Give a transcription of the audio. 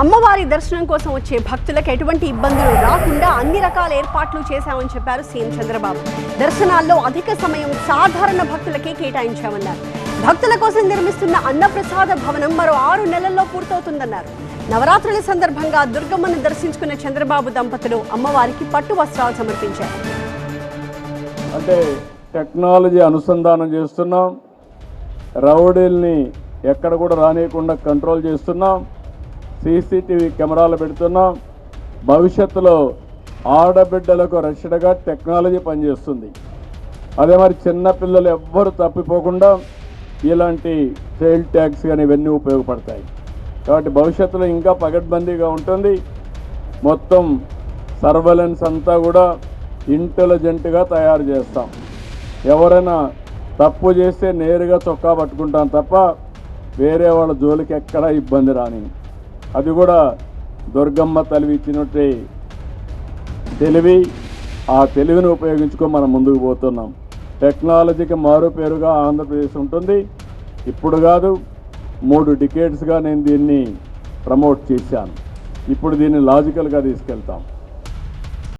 అమ్మవారి దర్శనం కోసం వచ్చే భక్తులకు ఎటువంటి ఇబ్బందులు రాకుండా అన్ని రకాల ఏర్పాట్లు చేశామని చెప్పారు సీఎం చంద్రబాబు. దర్శనాల్లో అధిక సమయం సాధారణ భక్తులకే కేటాయించామన్నారు. భక్తుల కోసం నిర్మిస్తున్న అన్నప్రసాద భవనం మరో 6 నెలల్లో పూర్తవుతుందన్నారు. నవరాత్రుల సందర్భంగా దుర్గమ్మను దర్శించుకున్న చంద్రబాబు దంపతులు అమ్మవారికి పట్టు వస్త్రాలు సమర్పించారు. అంటే టెక్నాలజీ అనుసంధానం చేస్తున్నాం, రౌడీల్ని ఎక్కడ కూడా రానియకుండా కంట్రోల్ చేస్తున్నాం, సీసీటీవీ కెమెరాలు పెడుతున్నాం. భవిష్యత్తులో ఆడబిడ్డలకు రక్షణగా టెక్నాలజీ పనిచేస్తుంది. అదే మరి చిన్నపిల్లలు ఎవ్వరు తప్పిపోకుండా ఇలాంటి చైల్డ్ ట్యాక్స్ కానీ ఇవన్నీ ఉపయోగపడతాయి. కాబట్టి భవిష్యత్తులో ఇంకా పగడ్బందీగా ఉంటుంది. మొత్తం సర్వేలెన్స్ అంతా కూడా ఇంటెలిజెంట్గా తయారు చేస్తాం. ఎవరైనా తప్పు చేస్తే నేరుగా చొక్కా పట్టుకుంటాం తప్ప వేరే వాళ్ళ జోలికి ఎక్కడా ఇబ్బంది రాని. అది కూడా దుర్గమ్మ తల్లి ఇచ్చినట్టే తెలివి. ఆ తెలివిని ఉపయోగించుకొని మనం ముందుకు పోతున్నాం. టెక్నాలజీకి మారు పేరుగా ఆంధ్రప్రదేశ్ ఉంటుంది. ఇప్పుడు కాదు, 3 డికేడ్స్గా నేను దీన్ని ప్రమోట్ చేశాను. ఇప్పుడు దీన్ని లాజికల్గా తీసుకెళ్తాం.